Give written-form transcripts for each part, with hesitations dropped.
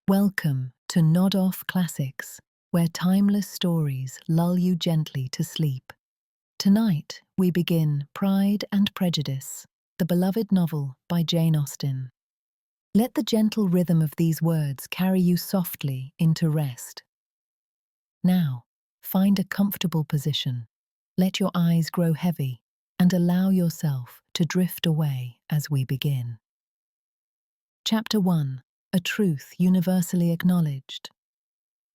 Welcome to Nod Off Classics, where timeless stories lull you gently to sleep. Tonight, we begin Pride and Prejudice, the beloved novel by Jane Austen. Let the gentle rhythm of these words carry you softly into rest. Now, find a comfortable position, let your eyes grow heavy, and allow yourself to drift away as we begin. Chapter 1. A Truth Universally Acknowledged.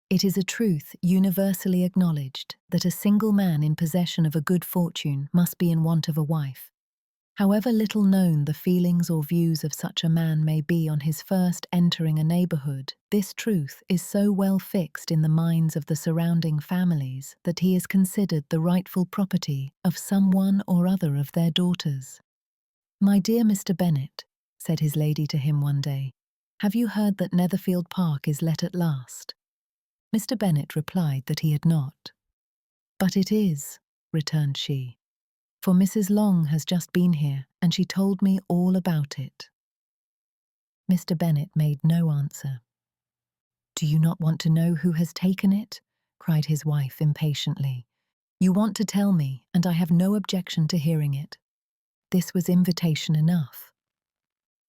It is a truth universally acknowledged that a single man in possession of a good fortune must be in want of a wife. However little known the feelings or views of such a man may be on his first entering a neighbourhood, this truth is so well fixed in the minds of the surrounding families that he is considered the rightful property of some one or other of their daughters. "My dear Mr. Bennet," said his lady to him one day, "have you heard that Netherfield Park is let at last?" Mr. Bennet replied that he had not. "But it is," returned she, "for Mrs. Long has just been here, and she told me all about it." Mr. Bennet made no answer. "Do you not want to know who has taken it?" cried his wife impatiently. "You want to tell me, and I have no objection to hearing it." This was invitation enough.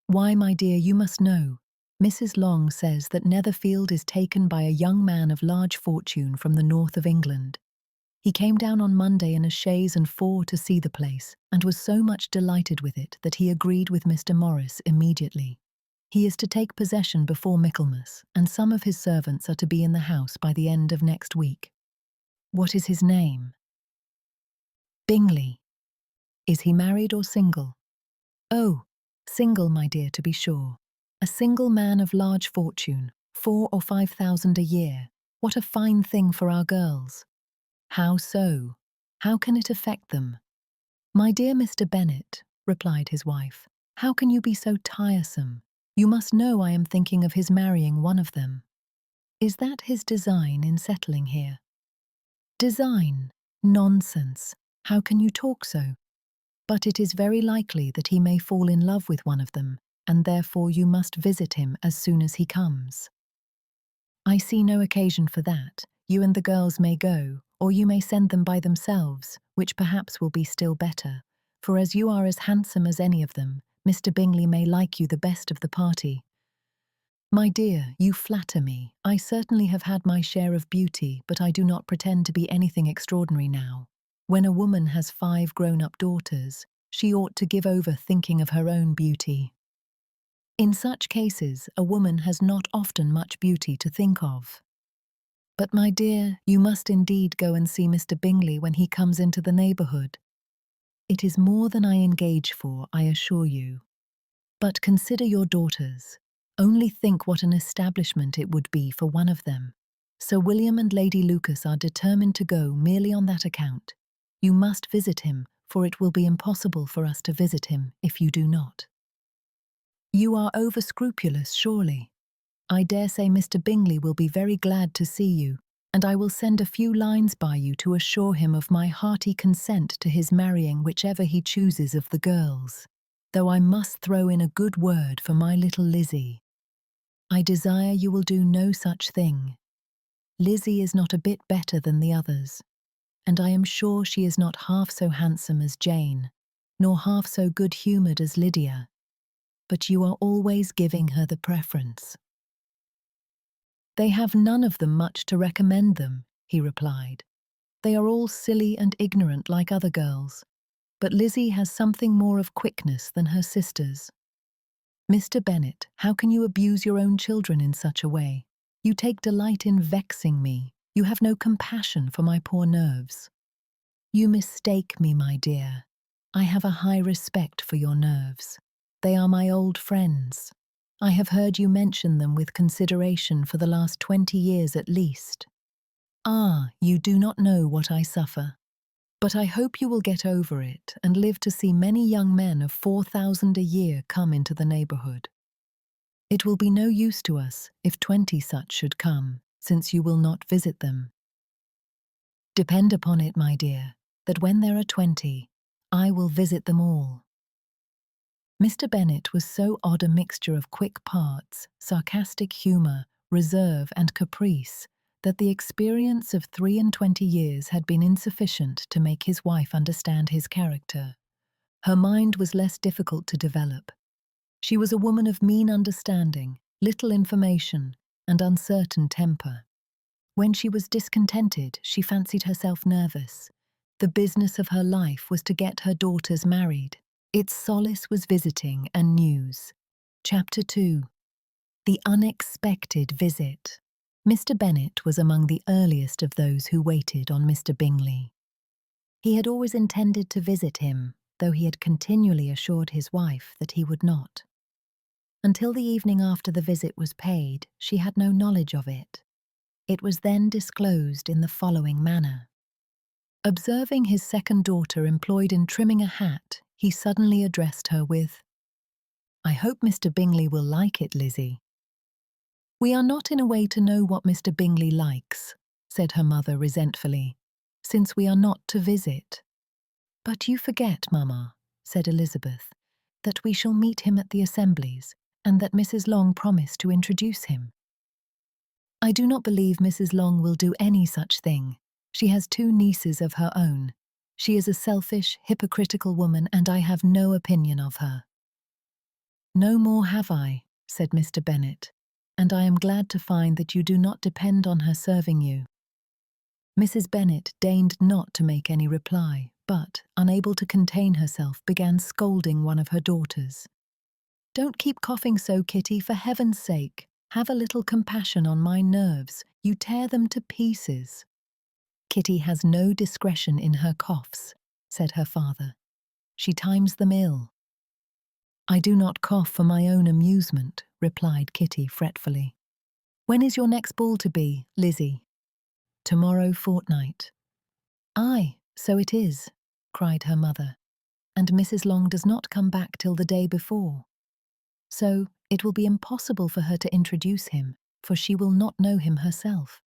"Why, my dear, you must know. Mrs. Long says that Netherfield is taken by a young man of large fortune from the north of England. He came down on Monday in a chaise and four to see the place, and was so much delighted with it that he agreed with Mr. Morris immediately. He is to take possession before Michaelmas, and some of his servants are to be in the house by the end of next week." "What is his name?" "Bingley." "Is he married or single?" "Oh, single, my dear, to be sure. A single man of large fortune, 4,000 or 5,000 a year. What a fine thing for our girls!" "How so? How can it affect them?" "My dear Mr. Bennet," replied his wife, "how can you be so tiresome? You must know I am thinking of his marrying one of them." "Is that his design in settling here?" "Design? Nonsense! How can you talk so? But it is very likely that he may fall in love with one of them, and therefore you must visit him as soon as he comes." "I see no occasion for that. You and the girls may go, or you may send them by themselves, which perhaps will be still better, for as you are as handsome as any of them, Mr. Bingley may like you the best of the party." "My dear, you flatter me. I certainly have had my share of beauty, but I do not pretend to be anything extraordinary now. When a woman has 5 grown-up daughters, she ought to give over thinking of her own beauty. In such cases, a woman has not often much beauty to think of. But, my dear, you must indeed go and see Mr. Bingley when he comes into the neighbourhood. It is more than I engage for, I assure you. But consider your daughters. Only think what an establishment it would be for one of them. Sir William and Lady Lucas are determined to go merely on that account. You must visit him, for it will be impossible for us to visit him if you do not." "You are over-scrupulous, surely. I dare say Mr. Bingley will be very glad to see you, and I will send a few lines by you to assure him of my hearty consent to his marrying whichever he chooses of the girls, though I must throw in a good word for my little Lizzie. I desire you will do no such thing. Lizzie is not a bit better than the others, and I am sure she is not half so handsome as Jane, nor half so good-humoured as Lydia. But you are always giving her the preference." "They have none of them much to recommend them," he replied. "They are all silly and ignorant like other girls, but Lizzie has something more of quickness than her sisters." "Mr. Bennet, how can you abuse your own children in such a way? You take delight in vexing me. You have no compassion for my poor nerves." "You mistake me, my dear. I have a high respect for your nerves. They are my old friends. I have heard you mention them with consideration for the last 20 years at least. Ah, you do not know what I suffer. But I hope you will get over it and live to see many young men of 4,000 a year come into the neighbourhood. It will be no use to us if 20 such should come, since you will not visit them. Depend upon it, my dear, that when there are 20, I will visit them all." Mr. Bennet was so odd a mixture of quick parts, sarcastic humour, reserve, and caprice that the experience of 23 years had been insufficient to make his wife understand his character. Her mind was less difficult to develop. She was a woman of mean understanding, little information, and uncertain temper. When she was discontented, she fancied herself nervous. The business of her life was to get her daughters married. Its solace was visiting and news. Chapter 2. The Unexpected Visit. Mr. Bennet was among the earliest of those who waited on Mr. Bingley. He had always intended to visit him, though he had continually assured his wife that he would not. Until the evening after the visit was paid, she had no knowledge of it. It was then disclosed in the following manner. Observing his second daughter employed in trimming a hat, he suddenly addressed her with, "I hope Mr. Bingley will like it, Lizzie." "We are not in a way to know what Mr. Bingley likes," said her mother resentfully, "since we are not to visit." "But you forget, Mamma," said Elizabeth, "that we shall meet him at the assemblies, and that Mrs. Long promised to introduce him." "I do not believe Mrs. Long will do any such thing. She has 2 nieces of her own. She is a selfish, hypocritical woman, and I have no opinion of her." "No more have I," said Mr. Bennet, "and I am glad to find that you do not depend on her serving you." Mrs. Bennet deigned not to make any reply, but, unable to contain herself, began scolding one of her daughters. "Don't keep coughing so, Kitty, for heaven's sake. Have a little compassion on my nerves. You tear them to pieces." "Kitty has no discretion in her coughs," said her father. "She times them ill." "I do not cough for my own amusement," replied Kitty fretfully. "When is your next ball to be, Lizzie?" "Tomorrow fortnight." "Aye, so it is," cried her mother, "and Mrs. Long does not come back till the day before. So it will be impossible for her to introduce him, for she will not know him herself."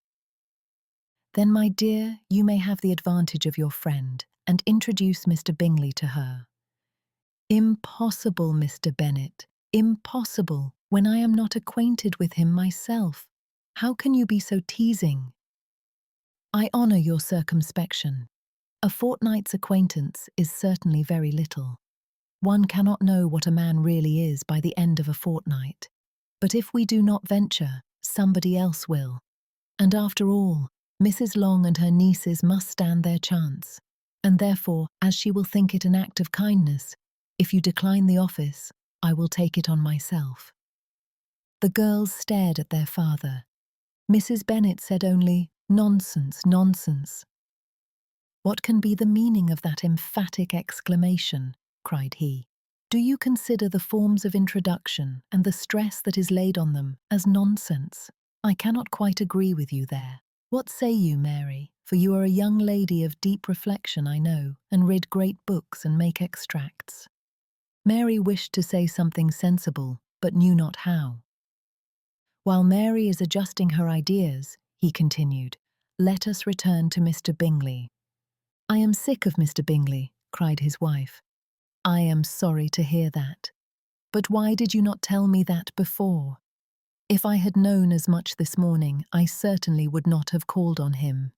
"Then, my dear, you may have the advantage of your friend, and introduce Mr. Bingley to her." "Impossible, Mr. Bennet, impossible, when I am not acquainted with him myself. How can you be so teasing?" "I honour your circumspection. A fortnight's acquaintance is certainly very little. One cannot know what a man really is by the end of a fortnight. But if we do not venture, somebody else will. And after all, Mrs. Long and her nieces must stand their chance. And therefore, as she will think it an act of kindness, if you decline the office, I will take it on myself." The girls stared at their father. Mrs. Bennet said only, "Nonsense, nonsense." "What can be the meaning of that emphatic exclamation?" cried he. "Do you consider the forms of introduction and the stress that is laid on them as nonsense? I cannot quite agree with you there. What say you, Mary? For you are a young lady of deep reflection, I know, and read great books and make extracts." Mary wished to say something sensible, but knew not how. "While Mary is adjusting her ideas," he continued, "let us return to Mr. Bingley." "I am sick of Mr. Bingley," cried his wife. "I am sorry to hear that. But why did you not tell me that before? If I had known as much this morning, I certainly would not have called on him.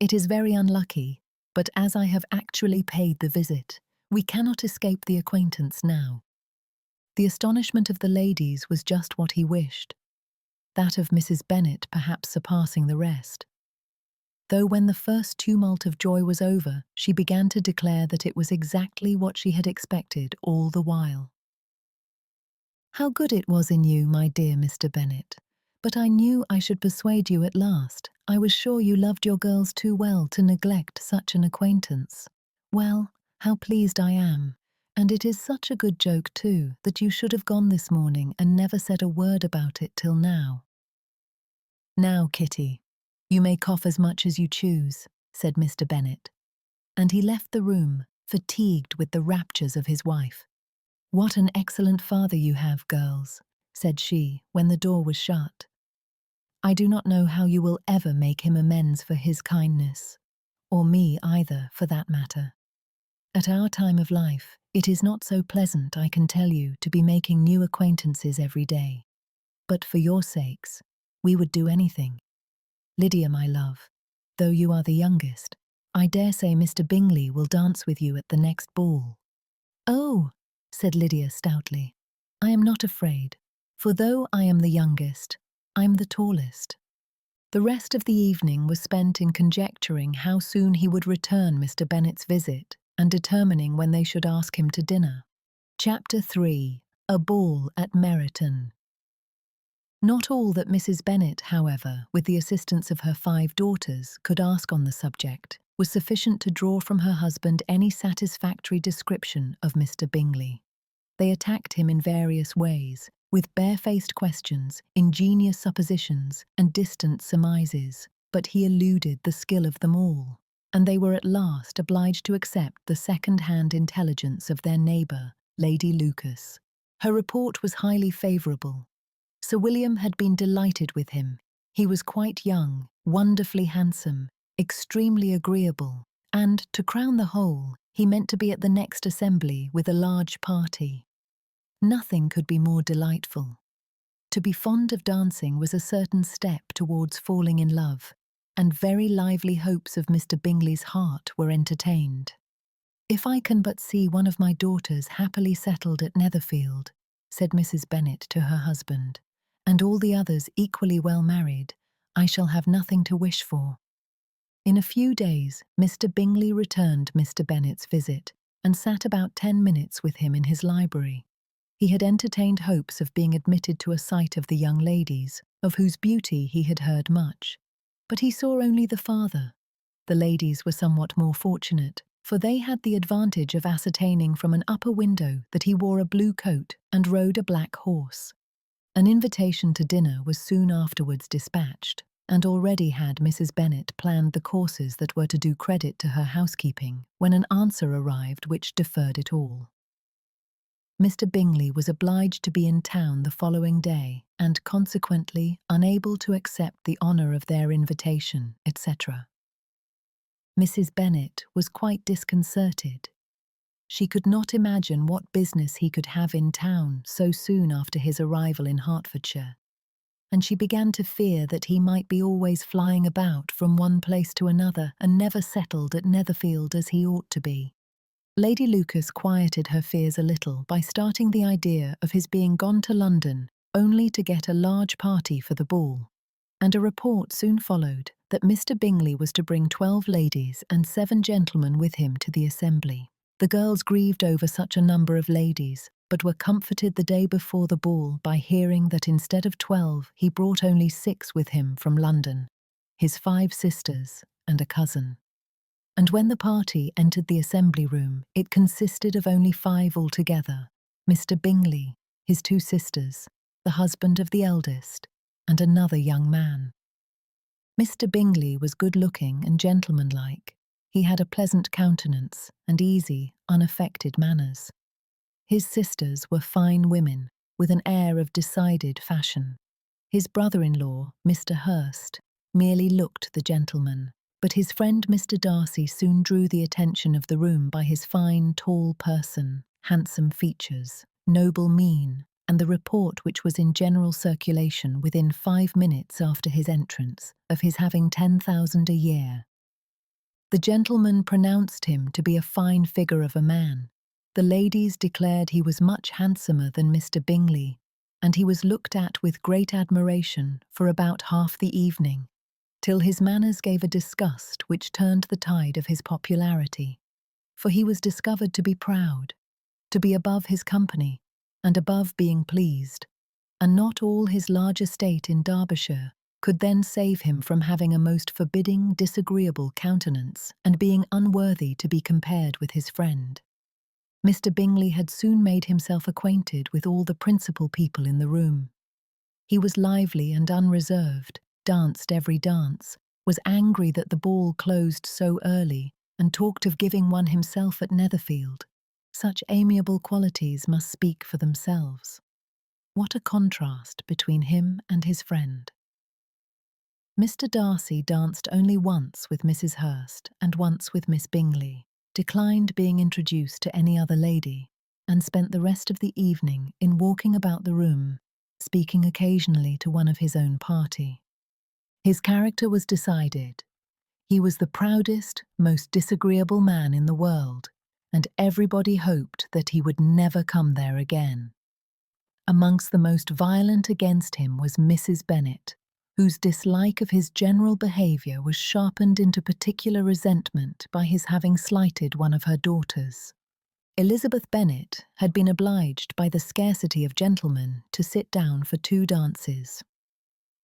It is very unlucky, but as I have actually paid the visit, we cannot escape the acquaintance now." The astonishment of the ladies was just what he wished, that of Mrs. Bennet perhaps surpassing the rest. Though when the first tumult of joy was over, she began to declare that it was exactly what she had expected all the while. "How good it was in you, my dear Mr. Bennet. But I knew I should persuade you at last. I was sure you loved your girls too well to neglect such an acquaintance. Well, how pleased I am. And it is such a good joke, too, that you should have gone this morning and never said a word about it till now." "Now, Kitty, you may cough as much as you choose," said Mr. Bennet, and he left the room, fatigued with the raptures of his wife. "What an excellent father you have, girls," said she, when the door was shut. "I do not know how you will ever make him amends for his kindness, or me either, for that matter. At our time of life, it is not so pleasant, I can tell you, to be making new acquaintances every day. But for your sakes, We would do anything. Lydia, my love, though you are the youngest, I dare say Mr. Bingley will dance with you at the next ball. Oh, said Lydia stoutly, I am not afraid, for though I am the youngest, I'm the tallest. The rest of the evening was spent in conjecturing how soon he would return Mr. Bennet's visit and determining when they should ask him to dinner. Chapter 3. A Ball at Meryton. Not all that Mrs. Bennet, however, with the assistance of her 5 daughters, could ask on the subject, was sufficient to draw from her husband any satisfactory description of Mr. Bingley. They attacked him in various ways, with barefaced questions, ingenious suppositions, and distant surmises, but he eluded the skill of them all, and they were at last obliged to accept the second-hand intelligence of their neighbour, Lady Lucas. Her report was highly favourable. Sir William had been delighted with him. He was quite young, wonderfully handsome, extremely agreeable, and, to crown the whole, he meant to be at the next assembly with a large party. Nothing could be more delightful. To be fond of dancing was a certain step towards falling in love, and very lively hopes of Mr. Bingley's heart were entertained. If I can but see one of my daughters happily settled at Netherfield, said Mrs. Bennet to her husband, and all the others equally well married, I shall have nothing to wish for. In a few days, Mr. Bingley returned Mr. Bennet's visit, and sat about 10 minutes with him in his library. He had entertained hopes of being admitted to a sight of the young ladies, of whose beauty he had heard much. But he saw only the father. The ladies were somewhat more fortunate, for they had the advantage of ascertaining from an upper window that he wore a blue coat and rode a black horse. An invitation to dinner was soon afterwards dispatched, and already had Mrs. Bennet planned the courses that were to do credit to her housekeeping, when an answer arrived which deferred it all. Mr. Bingley was obliged to be in town the following day, and consequently unable to accept the honour of their invitation, etc. Mrs. Bennet was quite disconcerted. She could not imagine what business he could have in town so soon after his arrival in Hertfordshire, and she began to fear that he might be always flying about from one place to another and never settled at Netherfield as he ought to be. Lady Lucas quieted her fears a little by starting the idea of his being gone to London only to get a large party for the ball, and a report soon followed that Mr. Bingley was to bring 12 ladies and 7 gentlemen with him to the assembly. The girls grieved over such a number of ladies, but were comforted the day before the ball by hearing that instead of 12 he brought only 6 with him from London, his 5 sisters and a cousin. And when the party entered the assembly room, it consisted of only 5 altogether: Mr. Bingley, his 2 sisters, the husband of the eldest, and another young man. Mr. Bingley was good-looking and gentlemanlike. He had a pleasant countenance and easy, unaffected manners. His sisters were fine women, with an air of decided fashion. His brother-in-law, Mr. Hurst, merely looked the gentleman, but his friend Mr. Darcy soon drew the attention of the room by his fine, tall person, handsome features, noble mien, and the report which was in general circulation within 5 minutes after his entrance of his having 10,000 a year. The gentleman pronounced him to be a fine figure of a man. The ladies declared he was much handsomer than Mr. Bingley, and he was looked at with great admiration for about half the evening, till his manners gave a disgust which turned the tide of his popularity. For he was discovered to be proud, to be above his company, and above being pleased, and not all his large estate in Derbyshire could then save him from having a most forbidding, disagreeable countenance and being unworthy to be compared with his friend. Mr. Bingley had soon made himself acquainted with all the principal people in the room. He was lively and unreserved, danced every dance, was angry that the ball closed so early, and talked of giving one himself at Netherfield. Such amiable qualities must speak for themselves. What a contrast between him and his friend! Mr. Darcy danced only once with Mrs. Hurst and once with Miss Bingley, declined being introduced to any other lady, and spent the rest of the evening in walking about the room, speaking occasionally to one of his own party. His character was decided. He was the proudest, most disagreeable man in the world, and everybody hoped that he would never come there again. Amongst the most violent against him was Mrs. Bennet, whose dislike of his general behaviour was sharpened into particular resentment by his having slighted one of her daughters. Elizabeth Bennet had been obliged by the scarcity of gentlemen to sit down for 2 dances.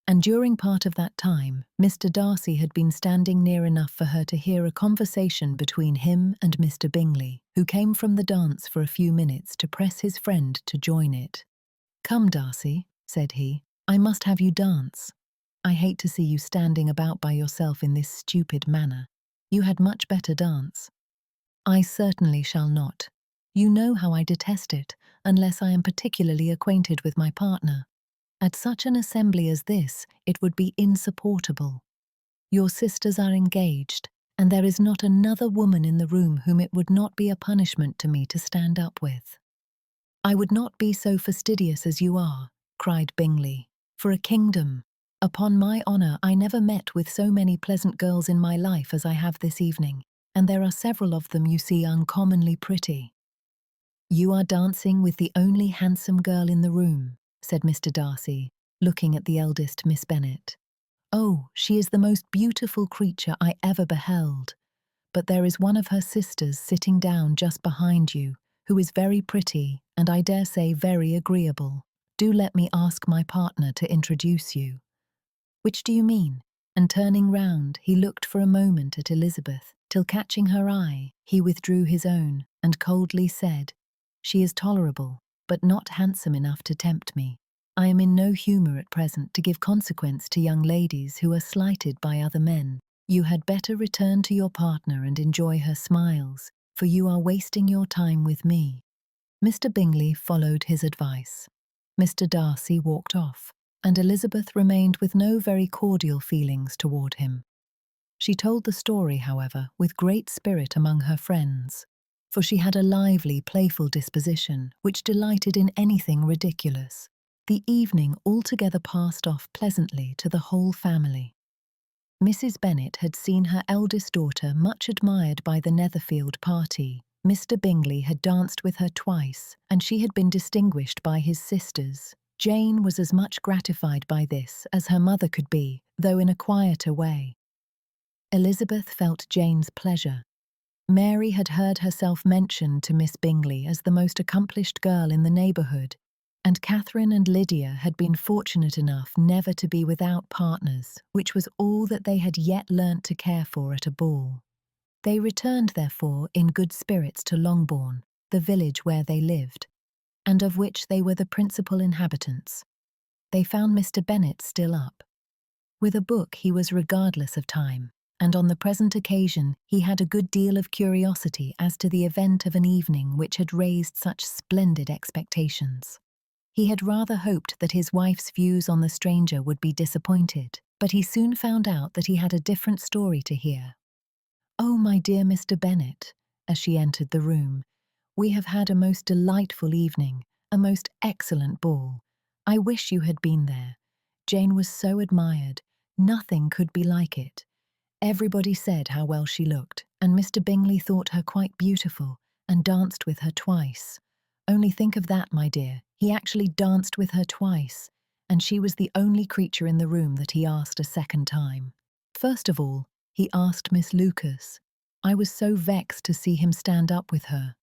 And during part of that time, Mr. Darcy had been standing near enough for her to hear a conversation between him and Mr. Bingley, who came from the dance for a few minutes to press his friend to join it. "Come, Darcy," said he, "I must have you dance. I hate to see you standing about by yourself in this stupid manner. You had much better dance." "I certainly shall not. You know how I detest it, unless I am particularly acquainted with my partner. At such an assembly as this, it would be insupportable. Your sisters are engaged, and there is not another woman in the room whom it would not be a punishment to me to stand up with." "I would not be so fastidious as you are," cried Bingley, "for a kingdom. Upon my honour, I never met with so many pleasant girls in my life as I have this evening, and there are several of them you see uncommonly pretty." "You are dancing with the only handsome girl in the room," said Mr. Darcy, looking at the eldest Miss Bennet. "Oh, she is the most beautiful creature I ever beheld. But there is one of her sisters sitting down just behind you, who is very pretty, and I dare say very agreeable. Do let me ask my partner to introduce you." "Which do you mean?" And turning round, he looked for a moment at Elizabeth, till catching her eye, he withdrew his own, and coldly said, "She is tolerable, but not handsome enough to tempt me. I am in no humour at present to give consequence to young ladies who are slighted by other men. You had better return to your partner and enjoy her smiles, for you are wasting your time with me." Mr. Bingley followed his advice. Mr. Darcy walked off, and Elizabeth remained with no very cordial feelings toward him. She told the story, however, with great spirit among her friends, for she had a lively, playful disposition which delighted in anything ridiculous. The evening altogether passed off pleasantly to the whole family. Mrs. Bennet had seen her eldest daughter much admired by the Netherfield party. Mr. Bingley had danced with her twice, and she had been distinguished by his sisters. Jane was as much gratified by this as her mother could be, though in a quieter way. Elizabeth felt Jane's pleasure. Mary had heard herself mentioned to Miss Bingley as the most accomplished girl in the neighbourhood, and Catherine and Lydia had been fortunate enough never to be without partners, which was all that they had yet learnt to care for at a ball. They returned, therefore, in good spirits to Longbourn, the village where they lived, and of which they were the principal inhabitants. They found Mr. Bennet still up. With a book he was regardless of time, and on the present occasion he had a good deal of curiosity as to the event of an evening which had raised such splendid expectations. He had rather hoped that his wife's views on the stranger would be disappointed, but he soon found out that he had a different story to hear. "Oh, my dear Mr. Bennet," as she entered the room, "we have had a most delightful evening, a most excellent ball. I wish you had been there. Jane was so admired. Nothing could be like it. Everybody said how well she looked, and Mr. Bingley thought her quite beautiful, and danced with her twice. Only think of that, my dear. He actually danced with her twice, and she was the only creature in the room that he asked a second time. First of all, he asked Miss Lucas. I was so vexed to see him stand up with her.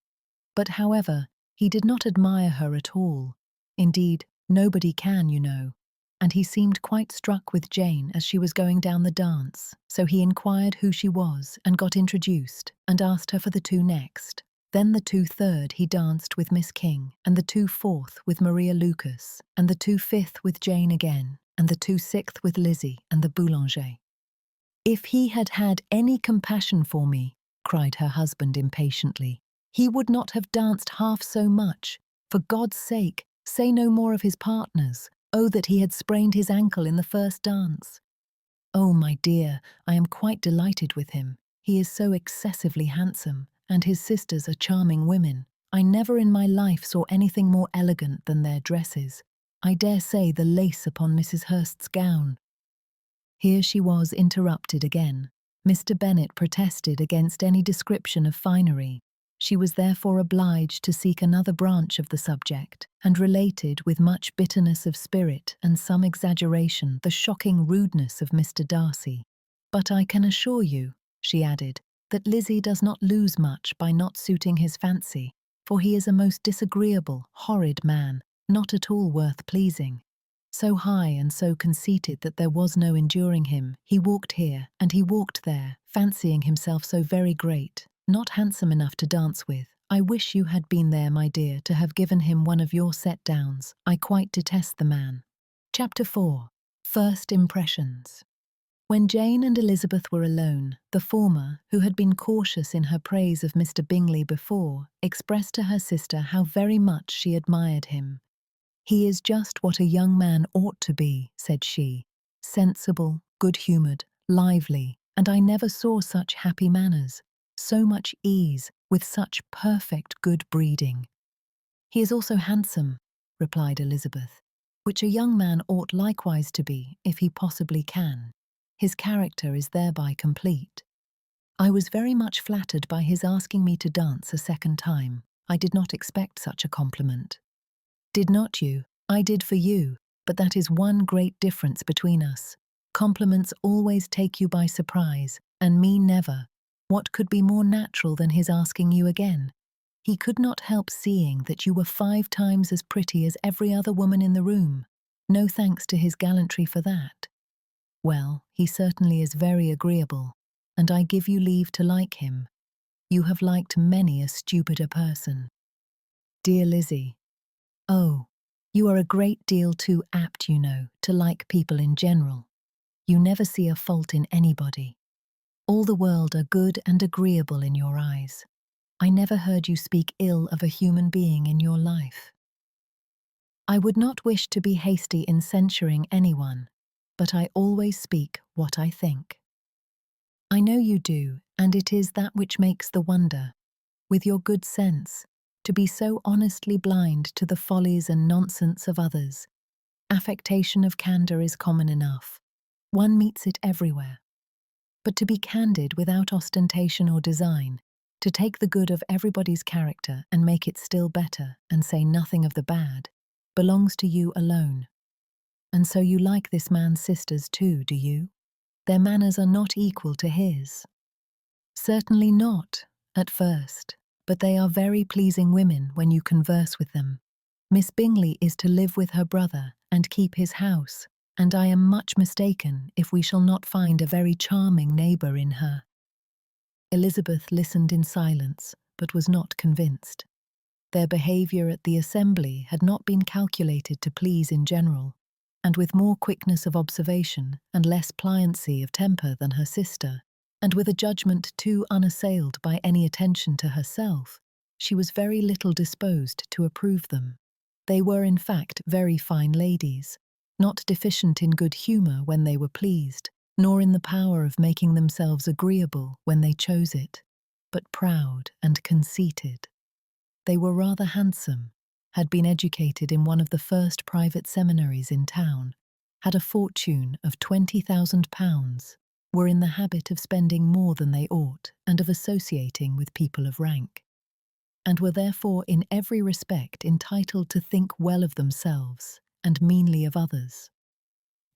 But, however, he did not admire her at all. Indeed, nobody can, you know. And he seemed quite struck with Jane as she was going down the dance, so he inquired who she was and got introduced, and asked her for the 2 next. Then the 2 third he danced with Miss King, and the 2 fourth with Maria Lucas, and the 2 fifth with Jane again, and the 2 sixth with Lizzie and the Boulanger. "If he had had any compassion for me," cried her husband impatiently, "he would not have danced half so much. For God's sake, say no more of his partners. Oh, that he had sprained his ankle in the first dance." "Oh, my dear, I am quite delighted with him. He is so excessively handsome, and his sisters are charming women. I never in my life saw anything more elegant than their dresses. I dare say the lace upon Mrs. Hurst's gown." Here she was interrupted again. Mr. Bennet protested against any description of finery. She was therefore obliged to seek another branch of the subject, and related with much bitterness of spirit and some exaggeration the shocking rudeness of Mr. Darcy. "But I can assure you," she added, "that Lizzie does not lose much by not suiting his fancy, for he is a most disagreeable, horrid man, not at all worth pleasing. So high and so conceited that there was no enduring him. He walked here and he walked there, fancying himself so very great, not handsome enough to dance with. I wish you had been there, my dear, to have given him one of your set-downs. I quite detest the man." Chapter 4. First Impressions. When Jane and Elizabeth were alone, the former, who had been cautious in her praise of Mr. Bingley before, expressed to her sister how very much she admired him. "He is just what a young man ought to be," said she, "sensible, good-humoured, lively, and I never saw such happy manners, so much ease, with such perfect good breeding." "He is also handsome," replied Elizabeth, "which a young man ought likewise to be, if he possibly can. His character is thereby complete. I was very much flattered by his asking me to dance a second time. I did not expect such a compliment." "Did not you? I did for you, but that is one great difference between us. Compliments always take you by surprise, and me never. What could be more natural than his asking you again? He could not help seeing that you were 5 times as pretty as every other woman in the room. No thanks to his gallantry for that. Well, he certainly is very agreeable, and I give you leave to like him. You have liked many a stupider person." "Dear Lizzie, oh, you are a great deal too apt, you know, to like people in general. You never see a fault in anybody. All the world are good and agreeable in your eyes. I never heard you speak ill of a human being in your life." "I would not wish to be hasty in censuring anyone, but I always speak what I think." "I know you do, and it is that which makes the wonder, with your good sense, to be so honestly blind to the follies and nonsense of others. Affectation of candour is common enough. One meets it everywhere. But to be candid without ostentation or design, to take the good of everybody's character and make it still better and say nothing of the bad, belongs to you alone. And so you like this man's sisters too, do you? Their manners are not equal to his." "Certainly not, at first, but they are very pleasing women when you converse with them. Miss Bingley is to live with her brother and keep his house, and I am much mistaken if we shall not find a very charming neighbour in her." Elizabeth listened in silence, but was not convinced. Their behaviour at the assembly had not been calculated to please in general, and with more quickness of observation and less pliancy of temper than her sister, and with a judgment too unassailed by any attention to herself, she was very little disposed to approve them. They were in fact very fine ladies, not deficient in good humour when they were pleased, nor in the power of making themselves agreeable when they chose it, but proud and conceited. They were rather handsome, had been educated in one of the first private seminaries in town, had a fortune of £20,000, were in the habit of spending more than they ought and of associating with people of rank, and were therefore in every respect entitled to think well of themselves and meanly of others.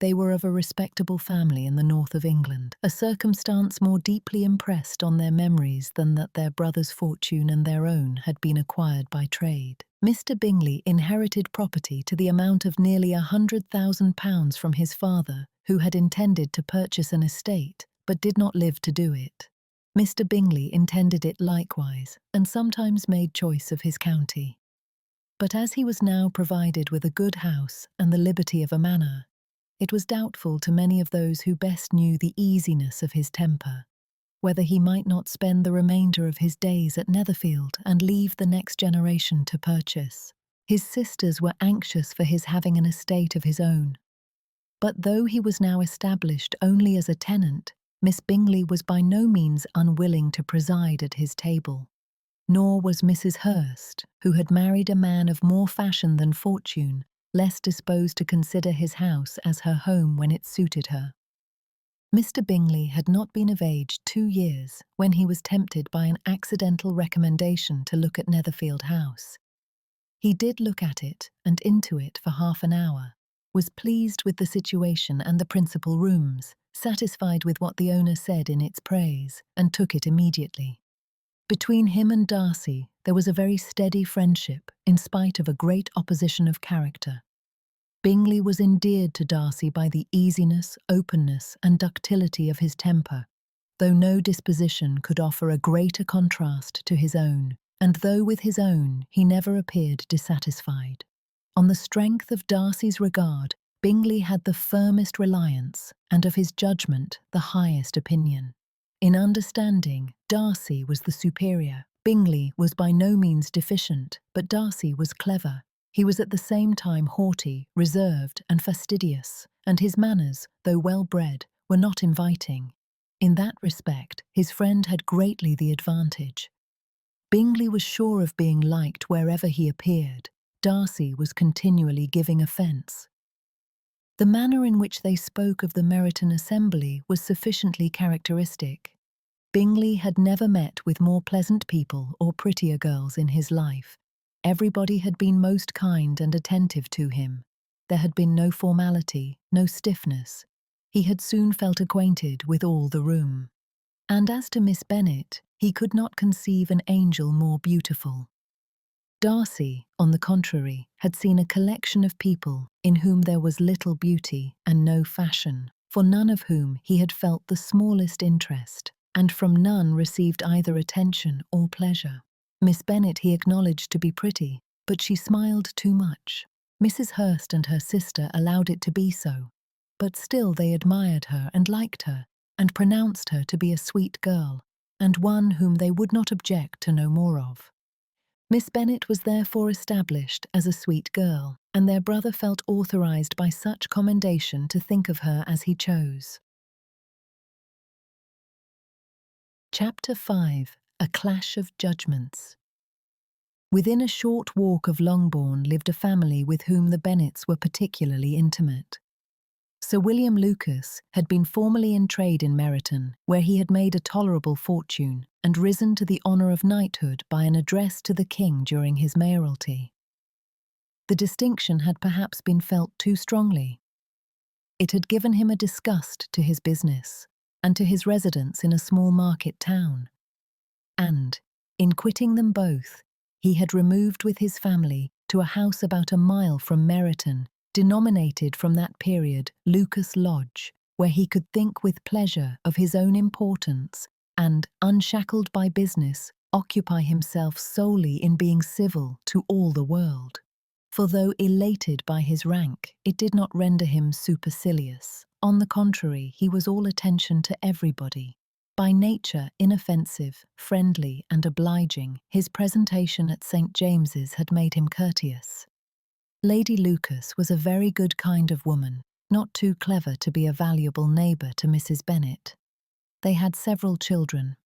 They were of a respectable family in the north of England, a circumstance more deeply impressed on their memories than that their brother's fortune and their own had been acquired by trade. Mr. Bingley inherited property to the amount of nearly £100,000 from his father, who had intended to purchase an estate, but did not live to do it. Mr. Bingley intended it likewise, and sometimes made choice of his county. But as he was now provided with a good house and the liberty of a manor, it was doubtful to many of those who best knew the easiness of his temper, whether he might not spend the remainder of his days at Netherfield and leave the next generation to purchase. His sisters were anxious for his having an estate of his own. But though he was now established only as a tenant, Miss Bingley was by no means unwilling to preside at his table. Nor was Mrs. Hurst, who had married a man of more fashion than fortune, less disposed to consider his house as her home when it suited her. Mr. Bingley had not been of age 2 years when he was tempted by an accidental recommendation to look at Netherfield House. He did look at it and into it for half an hour, was pleased with the situation and the principal rooms, satisfied with what the owner said in its praise, and took it immediately. Between him and Darcy there was a very steady friendship in spite of a great opposition of character. Bingley was endeared to Darcy by the easiness, openness, and ductility of his temper, though no disposition could offer a greater contrast to his own, and though with his own he never appeared dissatisfied. On the strength of Darcy's regard, Bingley had the firmest reliance, and of his judgment the highest opinion. In understanding, Darcy was the superior. Bingley was by no means deficient, but Darcy was clever. He was at the same time haughty, reserved, and fastidious, and his manners, though well-bred, were not inviting. In that respect, his friend had greatly the advantage. Bingley was sure of being liked wherever he appeared. Darcy was continually giving offence. The manner in which they spoke of the Meryton assembly was sufficiently characteristic. Bingley had never met with more pleasant people or prettier girls in his life. Everybody had been most kind and attentive to him. There had been no formality, no stiffness. He had soon felt acquainted with all the room. And as to Miss Bennet, he could not conceive an angel more beautiful. Darcy, on the contrary, had seen a collection of people in whom there was little beauty and no fashion, for none of whom he had felt the smallest interest, and from none received either attention or pleasure. Miss Bennet he acknowledged to be pretty, but she smiled too much. Mrs. Hurst and her sister allowed it to be so, but still they admired her and liked her, and pronounced her to be a sweet girl, and one whom they would not object to know more of. Miss Bennet was therefore established as a sweet girl, and their brother felt authorised by such commendation to think of her as he chose. Chapter 5. A Clash of Judgments. Within a short walk of Longbourn lived a family with whom the Bennets were particularly intimate. Sir William Lucas had been formerly in trade in Meryton, where he had made a tolerable fortune, and risen to the honour of knighthood by an address to the king during his mayoralty. The distinction had perhaps been felt too strongly. It had given him a disgust to his business, and to his residence in a small market town. And, in quitting them both, he had removed with his family to a house about a mile from Meryton, denominated from that period Lucas Lodge, where he could think with pleasure of his own importance and, unshackled by business, occupy himself solely in being civil to all the world. For though elated by his rank, it did not render him supercilious. On the contrary, he was all attention to everybody. By nature inoffensive, friendly, and obliging, his presentation at St. James's had made him courteous. Lady Lucas was a very good kind of woman, not too clever to be a valuable neighbour to Mrs. Bennet. They had several children.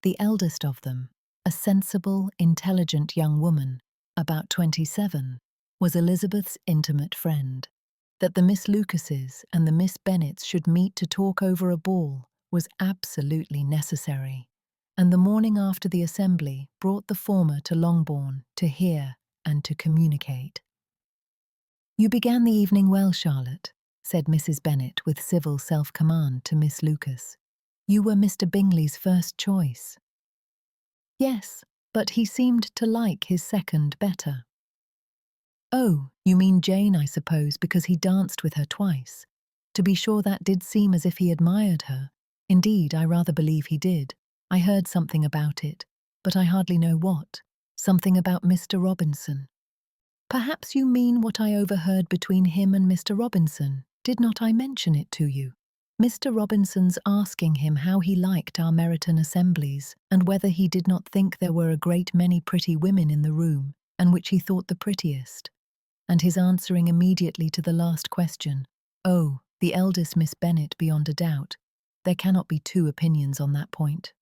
The eldest of them, a sensible, intelligent young woman, about 27, was Elizabeth's intimate friend. That the Miss Lucases and the Miss Bennets should meet to talk over a ball was absolutely necessary, and the morning after the assembly brought the former to Longbourn to hear and to communicate. "You began the evening well, Charlotte," said Mrs. Bennet with civil self-command to Miss Lucas. "You were Mr. Bingley's first choice." "Yes, but he seemed to like his second better." "Oh, you mean Jane, I suppose, because he danced with her twice. To be sure, that did seem as if he admired her. Indeed, I rather believe he did. I heard something about it, but I hardly know what. Something about Mr. Robinson." "Perhaps you mean what I overheard between him and Mr. Robinson. Did not I mention it to you? Mr. Robinson's asking him how he liked our Meryton assemblies, and whether he did not think there were a great many pretty women in the room, and which he thought the prettiest. And his answering immediately to the last question, 'Oh, the eldest Miss Bennet beyond a doubt. There cannot be two opinions on that point.'"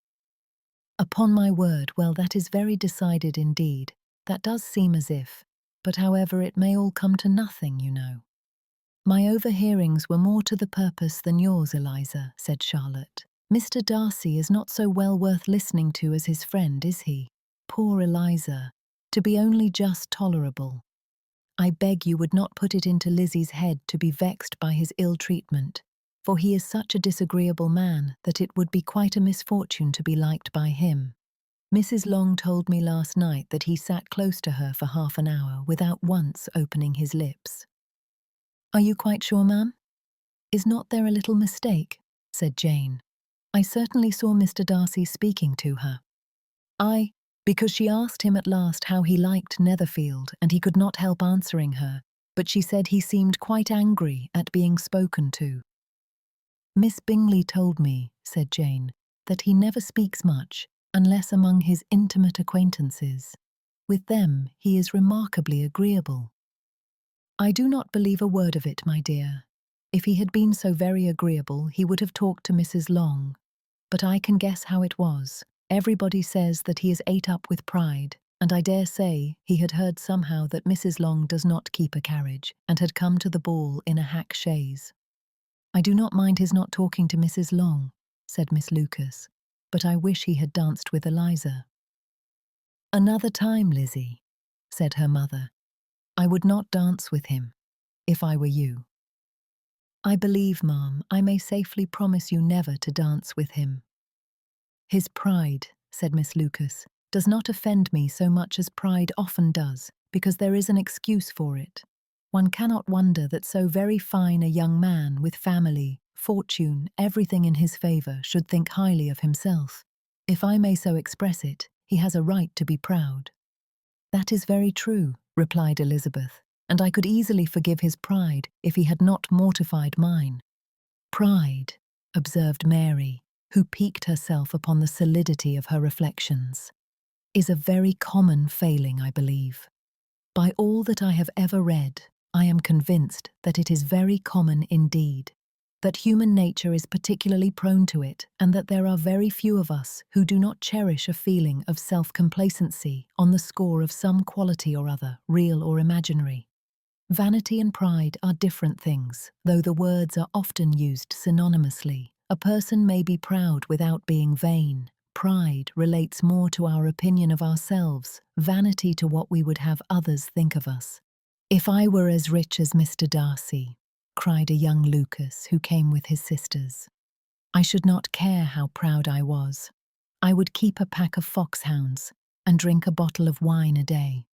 "Upon my word, well, that is very decided indeed. That does seem as if..." But however, it may all come to nothing, you know." "My overhearings were more to the purpose than yours, Eliza," said Charlotte. "Mr. Darcy is not so well worth listening to as his friend, is he? Poor Eliza, to be only just tolerable. I beg you would not put it into Lizzie's head to be vexed by his ill treatment, for he is such a disagreeable man that it would be quite a misfortune to be liked by him. Mrs. Long told me last night that he sat close to her for half an hour without once opening his lips." "Are you quite sure, ma'am? Is not there a little mistake?" said Jane. "I certainly saw Mr. Darcy speaking to her." "Aye, because she asked him at last how he liked Netherfield, and he could not help answering her, but she said he seemed quite angry at being spoken to." "Miss Bingley told me," said Jane, "that he never speaks much, unless among his intimate acquaintances. With them he is remarkably agreeable." "I do not believe a word of it, my dear. If he had been so very agreeable, he would have talked to Mrs. Long. But I can guess how it was. Everybody says that he is ate up with pride, and I dare say he had heard somehow that Mrs. Long does not keep a carriage, and had come to the ball in a hack chaise." "I do not mind his not talking to Mrs. Long," said Miss Lucas, "but I wish he had danced with Eliza." "Another time, Lizzie," said her mother. "I would not dance with him, if I were you." "I believe, ma'am, I may safely promise you never to dance with him." "His pride," said Miss Lucas, "does not offend me so much as pride often does, because there is an excuse for it. One cannot wonder that so very fine a young man, with family, fortune, everything in his favour, should think highly of himself. If I may so express it, he has a right to be proud." "That is very true," replied Elizabeth, "and I could easily forgive his pride if he had not mortified mine." "Pride," observed Mary, who piqued herself upon the solidity of her reflections, "is a very common failing, I believe. By all that I have ever read, I am convinced that it is very common indeed, that human nature is particularly prone to it, and that there are very few of us who do not cherish a feeling of self-complacency on the score of some quality or other, real or imaginary. Vanity and pride are different things, though the words are often used synonymously. A person may be proud without being vain. Pride relates more to our opinion of ourselves, vanity to what we would have others think of us. "If I were as rich as Mr. Darcy," cried a young Lucas who came with his sisters, "I should not care how proud I was. I would keep a pack of foxhounds and drink a bottle of wine a day."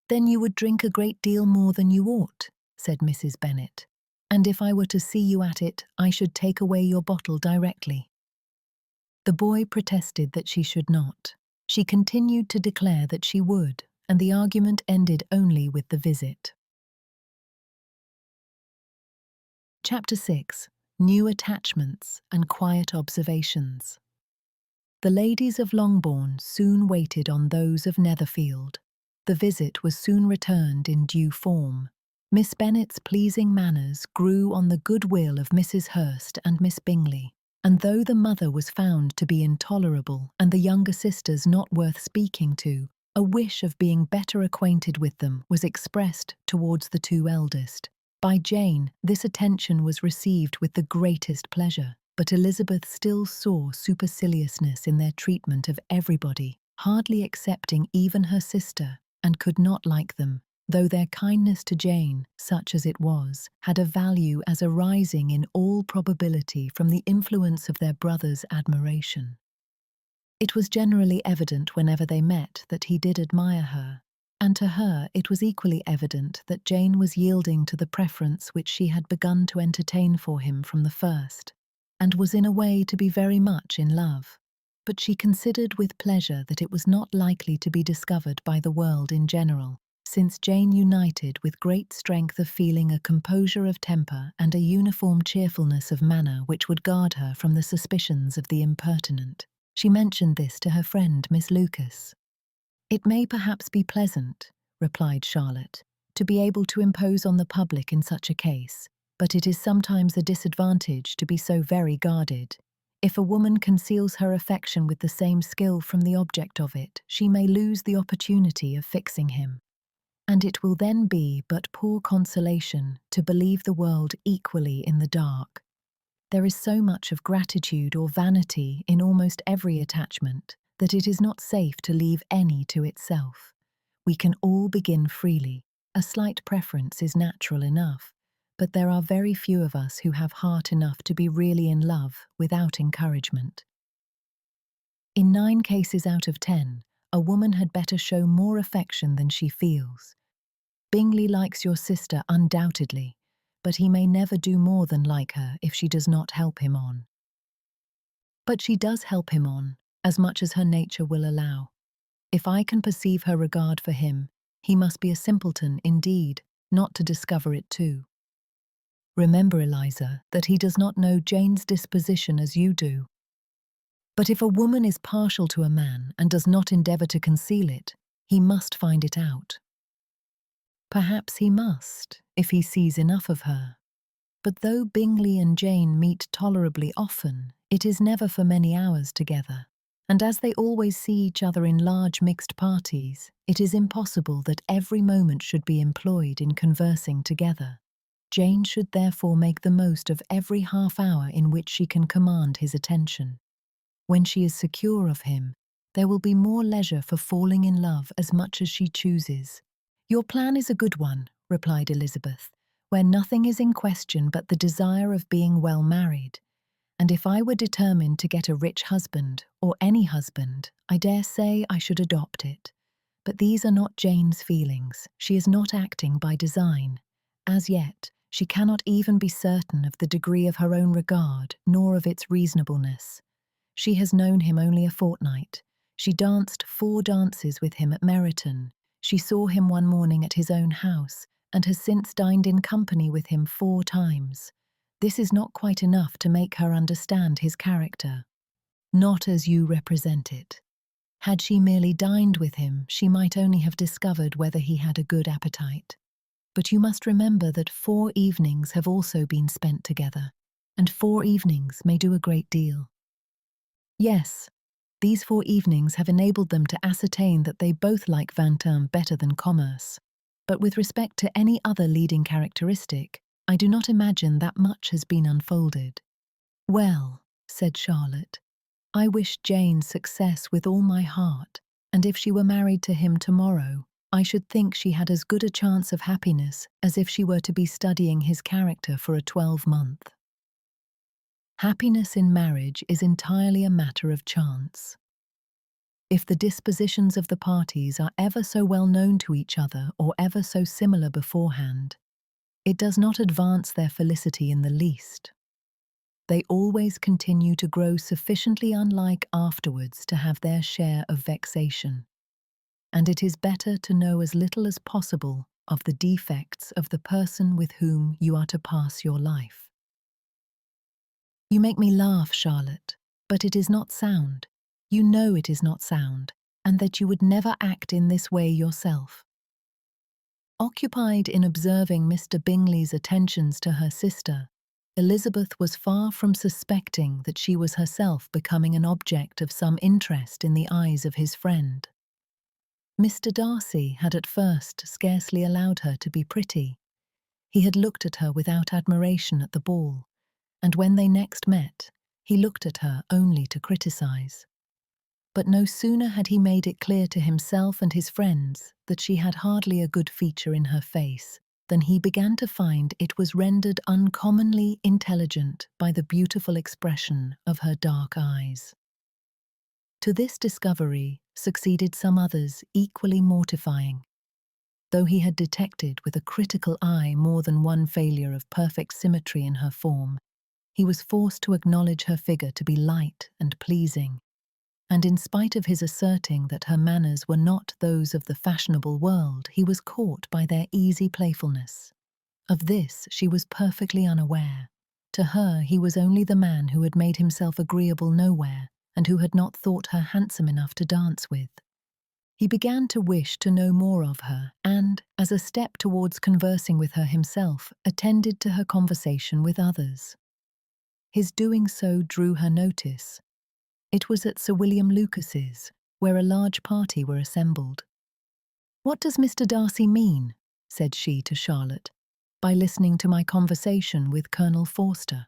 "Then you would drink a great deal more than you ought," said Mrs. Bennet, "and if I were to see you at it, I should take away your bottle directly." The boy protested that she should not. She continued to declare that she would, and the argument ended only with the visit. Chapter 6. New Attachments and Quiet Observations. The ladies of Longbourn soon waited on those of Netherfield. The visit was soon returned in due form. Miss Bennet's pleasing manners grew on the goodwill of Mrs. Hurst and Miss Bingley, and though the mother was found to be intolerable and the younger sisters not worth speaking to, a wish of being better acquainted with them was expressed towards the two eldest. By Jane, this attention was received with the greatest pleasure, but Elizabeth still saw superciliousness in their treatment of everybody, hardly excepting even her sister, and could not like them, though their kindness to Jane, such as it was, had a value as arising in all probability from the influence of their brother's admiration. It was generally evident whenever they met that he did admire her, and to her it was equally evident that Jane was yielding to the preference which she had begun to entertain for him from the first, and was in a way to be very much in love. But she considered with pleasure that it was not likely to be discovered by the world in general, since Jane united with great strength of feeling a composure of temper and a uniform cheerfulness of manner which would guard her from the suspicions of the impertinent. She mentioned this to her friend Miss Lucas. "It may perhaps be pleasant," replied Charlotte, "to be able to impose on the public in such a case, but it is sometimes a disadvantage to be so very guarded. If a woman conceals her affection with the same skill from the object of it, she may lose the opportunity of fixing him." and it will then be but poor consolation to believe the world equally in the dark. There is so much of gratitude or vanity in almost every attachment that it is not safe to leave any to itself. We can all begin freely. A slight preference is natural enough, but there are very few of us who have heart enough to be really in love without encouragement. In 9 cases out of 10, a woman had better show more affection than she feels. Bingley likes your sister undoubtedly, but he may never do more than like her if she does not help him on. But she does help him on, as much as her nature will allow. If I can perceive her regard for him, he must be a simpleton indeed, not to discover it too. Remember, Eliza, that he does not know Jane's disposition as you do. But if a woman is partial to a man and does not endeavour to conceal it, he must find it out. Perhaps he must, if he sees enough of her. But though Bingley and Jane meet tolerably often, it is never for many hours together, and as they always see each other in large mixed parties, it is impossible that every moment should be employed in conversing together. Jane should therefore make the most of every half-hour in which she can command his attention. When she is secure of him, there will be more leisure for falling in love as much as she chooses. "Your plan is a good one," replied Elizabeth, "where nothing is in question but the desire of being well married. And if I were determined to get a rich husband, or any husband, I dare say I should adopt it. But these are not Jane's feelings. She is not acting by design. As yet, she cannot even be certain of the degree of her own regard, nor of its reasonableness. She has known him only a fortnight. She danced 4 dances with him at Meryton. She saw him one morning at his own house, and has since dined in company with him 4 times. This is not quite enough to make her understand his character. Not as you represent it. Had she merely dined with him, she might only have discovered whether he had a good appetite. But you must remember that 4 evenings have also been spent together, and 4 evenings may do a great deal. Yes, these 4 evenings have enabled them to ascertain that they both like Meryton better than commerce. But with respect to any other leading characteristic, I do not imagine that much has been unfolded. "Well," said Charlotte, "I wish Jane success with all my heart, and if she were married to him tomorrow, I should think she had as good a chance of happiness as if she were to be studying his character for a 12-month. Happiness in marriage is entirely a matter of chance. If the dispositions of the parties are ever so well known to each other or ever so similar beforehand, it does not advance their felicity in the least. They always continue to grow sufficiently unlike afterwards to have their share of vexation, and it is better to know as little as possible of the defects of the person with whom you are to pass your life. You make me laugh, Charlotte, but it is not sound. You know it is not sound, and that you would never act in this way yourself." Occupied in observing Mr. Bingley's attentions to her sister, Elizabeth was far from suspecting that she was herself becoming an object of some interest in the eyes of his friend. Mr. Darcy had at first scarcely allowed her to be pretty. He had looked at her without admiration at the ball, and when they next met, he looked at her only to criticize. But no sooner had he made it clear to himself and his friends that she had hardly a good feature in her face than he began to find it was rendered uncommonly intelligent by the beautiful expression of her dark eyes. To this discovery succeeded some others equally mortifying. Though he had detected with a critical eye more than one failure of perfect symmetry in her form, he was forced to acknowledge her figure to be light and pleasing, and in spite of his asserting that her manners were not those of the fashionable world, he was caught by their easy playfulness. Of this she was perfectly unaware. To her he was only the man who had made himself agreeable nowhere, and who had not thought her handsome enough to dance with. He began to wish to know more of her, and, as a step towards conversing with her himself, attended to her conversation with others. His doing so drew her notice. It was at Sir William Lucas's, where a large party were assembled. "What does Mr. Darcy mean," said she to Charlotte, "by listening to my conversation with Colonel Forster?"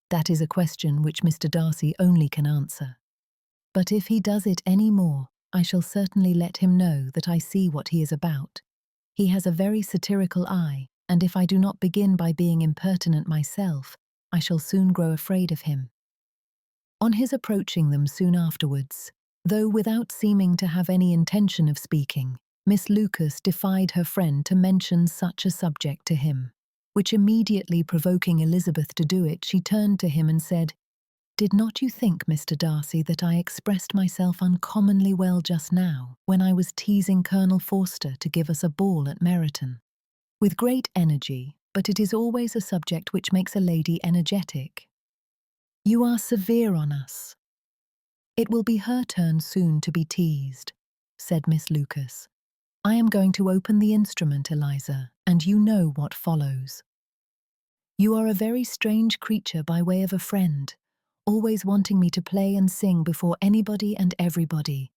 "That is a question which Mr. Darcy only can answer. But if he does it any more, I shall certainly let him know that I see what he is about. He has a very satirical eye, and if I do not begin by being impertinent myself, I shall soon grow afraid of him." On his approaching them soon afterwards, though without seeming to have any intention of speaking, Miss Lucas defied her friend to mention such a subject to him, which immediately provoking Elizabeth to do it, she turned to him and said, "Did not you think, Mr. Darcy, that I expressed myself uncommonly well just now, when I was teasing Colonel Forster to give us a ball at Meryton? With great energy, but it is always a subject which makes a lady energetic. You are severe on us." "It will be her turn soon to be teased," said Miss Lucas. "I am going to open the instrument, Eliza, and you know what follows. You are a very strange creature by way of a friend, always wanting me to play and sing before anybody and everybody.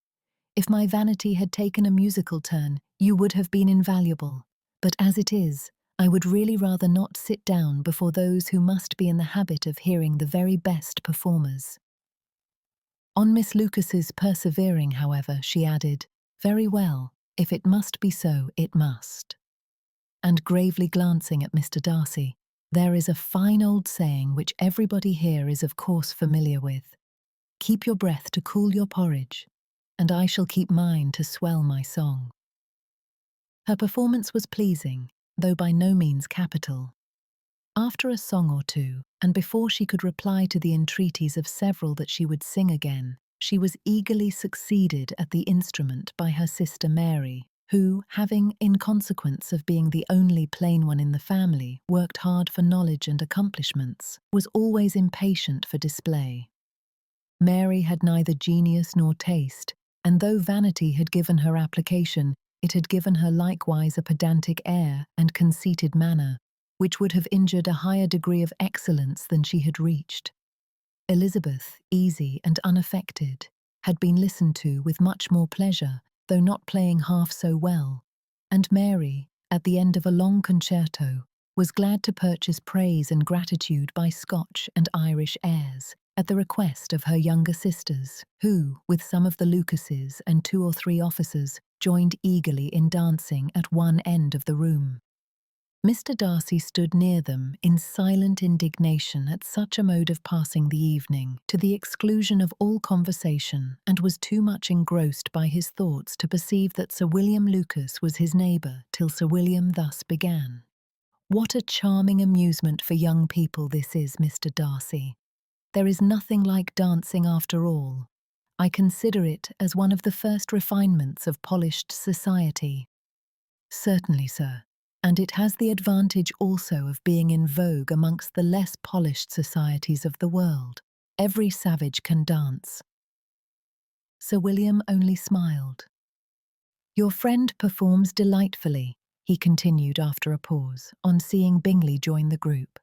If my vanity had taken a musical turn, you would have been invaluable. But as it is, I would really rather not sit down before those who must be in the habit of hearing the very best performers." On Miss Lucas's persevering, however, she added, "Very well, if it must be so, it must." And gravely glancing at Mr. Darcy, "There is a fine old saying which everybody here is of course familiar with. Keep your breath to cool your porridge, and I shall keep mine to swell my song." Her performance was pleasing, though by no means capital. After a song or two, and before she could reply to the entreaties of several that she would sing again, she was eagerly succeeded at the instrument by her sister Mary, who, having, in consequence of being the only plain one in the family, worked hard for knowledge and accomplishments, was always impatient for display. Mary had neither genius nor taste, and though vanity had given her application, it had given her likewise a pedantic air and conceited manner, which would have injured a higher degree of excellence than she had reached. Elizabeth, easy and unaffected, had been listened to with much more pleasure, though not playing half so well, and Mary, at the end of a long concerto, was glad to purchase praise and gratitude by Scotch and Irish airs, at the request of her younger sisters, who, with some of the Lucases and 2 or 3 officers, joined eagerly in dancing at one end of the room. Mr. Darcy stood near them in silent indignation at such a mode of passing the evening, to the exclusion of all conversation, and was too much engrossed by his thoughts to perceive that Sir William Lucas was his neighbour till Sir William thus began. "What a charming amusement for young people this is, Mr. Darcy. There is nothing like dancing after all. I consider it as one of the first refinements of polished society." "Certainly, sir. And it has the advantage also of being in vogue amongst the less polished societies of the world. Every savage can dance." Sir William only smiled. "Your friend performs delightfully," he continued after a pause, on seeing Bingley join the group,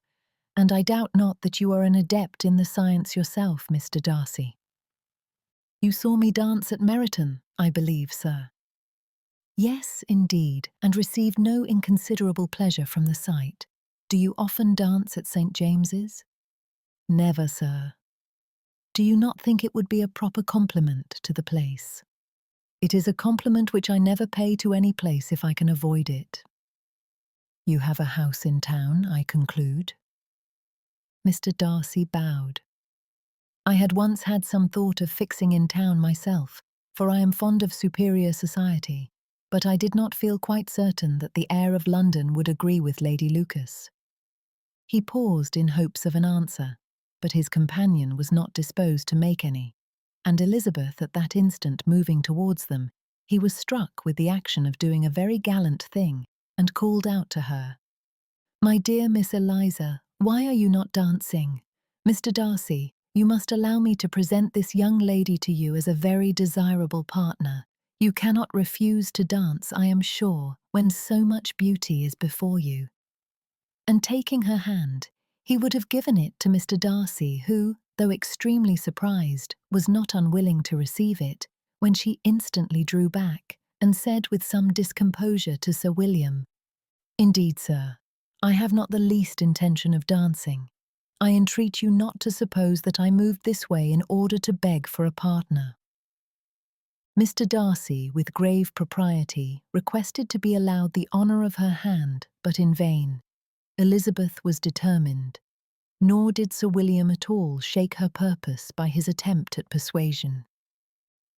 "and I doubt not that you are an adept in the science yourself, Mr. Darcy." "You saw me dance at Meryton, I believe, sir?" "Yes, indeed, and received no inconsiderable pleasure from the sight. Do you often dance at St. James's?" "Never, sir." "Do you not think it would be a proper compliment to the place?" "It is a compliment which I never pay to any place if I can avoid it." "You have a house in town, I conclude?" Mr. Darcy bowed. "I had once had some thought of fixing in town myself, for I am fond of superior society, but I did not feel quite certain that the air of London would agree with Lady Lucas." He paused in hopes of an answer, but his companion was not disposed to make any, and Elizabeth at that instant moving towards them, he was struck with the action of doing a very gallant thing, and called out to her, "My dear Miss Eliza, why are you not dancing? Mr. Darcy, you must allow me to present this young lady to you as a very desirable partner. You cannot refuse to dance, I am sure, when so much beauty is before you." And taking her hand, he would have given it to Mr. Darcy, who, though extremely surprised, was not unwilling to receive it, when she instantly drew back, and said with some discomposure to Sir William, "Indeed, sir, I have not the least intention of dancing. I entreat you not to suppose that I moved this way in order to beg for a partner." Mr. Darcy, with grave propriety, requested to be allowed the honour of her hand, but in vain. Elizabeth was determined, nor did Sir William at all shake her purpose by his attempt at persuasion.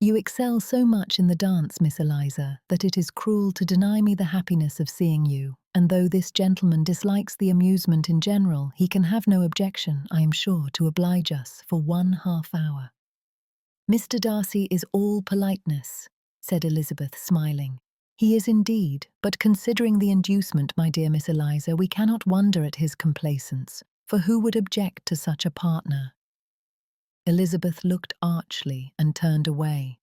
"You excel so much in the dance, Miss Eliza, that it is cruel to deny me the happiness of seeing you, and though this gentleman dislikes the amusement in general, he can have no objection, I am sure, to oblige us for 1/2 hour." "Mr. Darcy is all politeness," said Elizabeth, smiling. "He is indeed, but considering the inducement, my dear Miss Eliza, we cannot wonder at his complaisance, for who would object to such a partner?" Elizabeth looked archly and turned away.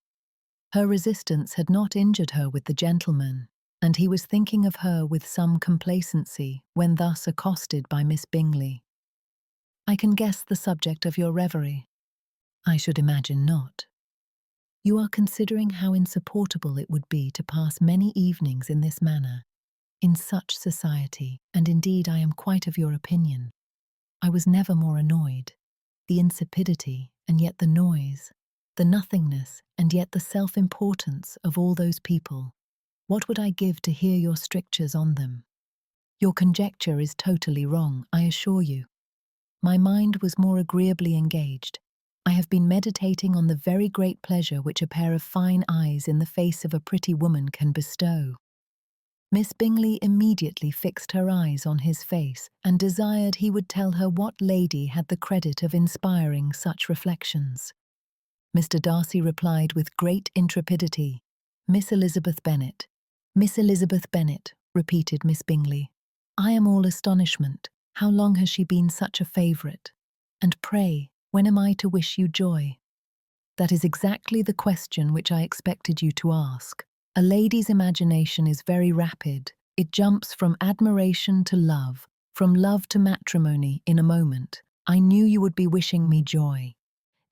Her resistance had not injured her with the gentleman, and he was thinking of her with some complacency when thus accosted by Miss Bingley. "I can guess the subject of your reverie." "I should imagine not. You are considering how insupportable it would be to pass many evenings in this manner, in such society, and indeed I am quite of your opinion. I was never more annoyed. The insipidity, and yet the noise, the nothingness, and yet the self-importance of all those people. What would I give to hear your strictures on them? Your conjecture is totally wrong, I assure you. My mind was more agreeably engaged. I have been meditating on the very great pleasure which a pair of fine eyes in the face of a pretty woman can bestow." Miss Bingley immediately fixed her eyes on his face and desired he would tell her what lady had the credit of inspiring such reflections. Mr. Darcy replied with great intrepidity, "Miss Elizabeth Bennet." "Miss Elizabeth Bennet," repeated Miss Bingley. "I am all astonishment. How long has she been such a favourite? And pray, when am I to wish you joy?" "That is exactly the question which I expected you to ask. A lady's imagination is very rapid. It jumps from admiration to love, from love to matrimony in a moment. I knew you would be wishing me joy.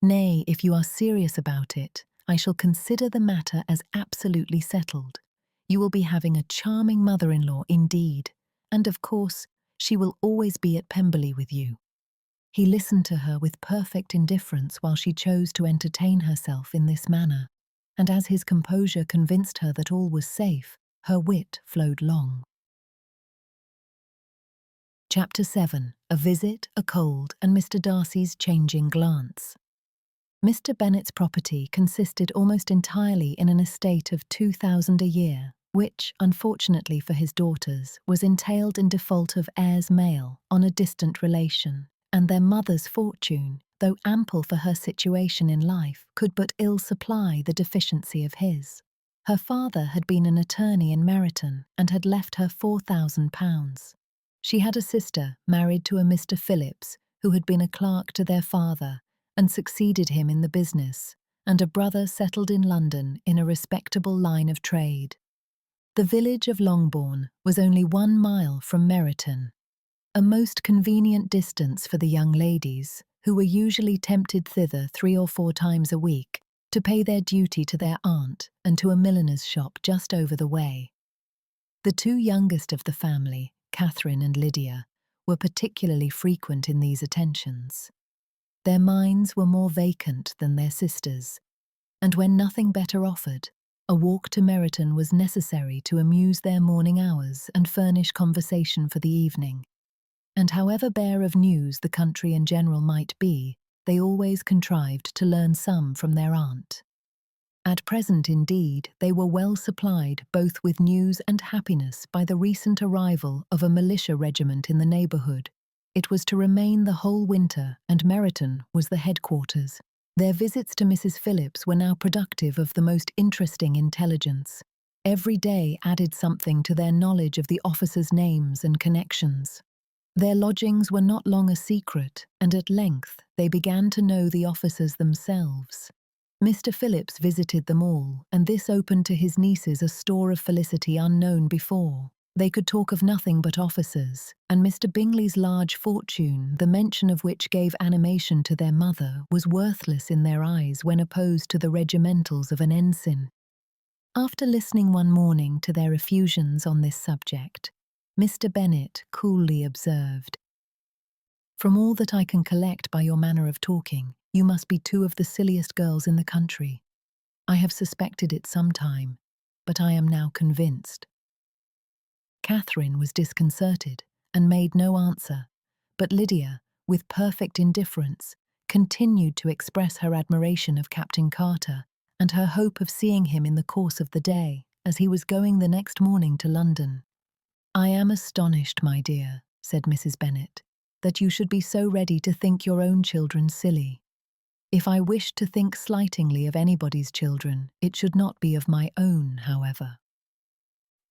Nay, if you are serious about it, I shall consider the matter as absolutely settled. You will be having a charming mother-in-law indeed, and of course, she will always be at Pemberley with you." He listened to her with perfect indifference while she chose to entertain herself in this manner, and as his composure convinced her that all was safe, her wit flowed long. Chapter 7. A Visit, a Cold, and Mr. Darcy's Changing Glance. Mr. Bennet's property consisted almost entirely in an estate of 2,000 a year, which, unfortunately for his daughters, was entailed in default of heirs male on a distant relation, and their mother's fortune, though ample for her situation in life, could but ill supply the deficiency of his. Her father had been an attorney in Meryton and had left her £4,000. She had a sister married to a Mr. Phillips, who had been a clerk to their father and succeeded him in the business, and a brother settled in London in a respectable line of trade. The village of Longbourn was only 1 mile from Meryton, a most convenient distance for the young ladies, who were usually tempted thither 3 or 4 times a week to pay their duty to their aunt and to a milliner's shop just over the way. The 2 youngest of the family, Catherine and Lydia, were particularly frequent in these attentions. Their minds were more vacant than their sisters', and when nothing better offered, a walk to Meryton was necessary to amuse their morning hours and furnish conversation for the evening. And however bare of news the country in general might be, they always contrived to learn some from their aunt. At present, indeed, they were well supplied both with news and happiness by the recent arrival of a militia regiment in the neighbourhood. It was to remain the whole winter, and Meryton was the headquarters. Their visits to Mrs. Phillips were now productive of the most interesting intelligence. Every day added something to their knowledge of the officers' names and connections. Their lodgings were not long a secret, and at length they began to know the officers themselves. Mr. Phillips visited them all, and this opened to his nieces a store of felicity unknown before. They could talk of nothing but officers, and Mr. Bingley's large fortune, the mention of which gave animation to their mother, was worthless in their eyes when opposed to the regimentals of an ensign. After listening one morning to their effusions on this subject, Mr. Bennet coolly observed, "From all that I can collect by your manner of talking, you must be two of the silliest girls in the country. I have suspected it some time, but I am now convinced." Catherine was disconcerted and made no answer, but Lydia, with perfect indifference, continued to express her admiration of Captain Carter and her hope of seeing him in the course of the day, as he was going the next morning to London. "I am astonished, my dear," said Mrs. Bennet, "that you should be so ready to think your own children silly. If I wished to think slightingly of anybody's children, it should not be of my own, however.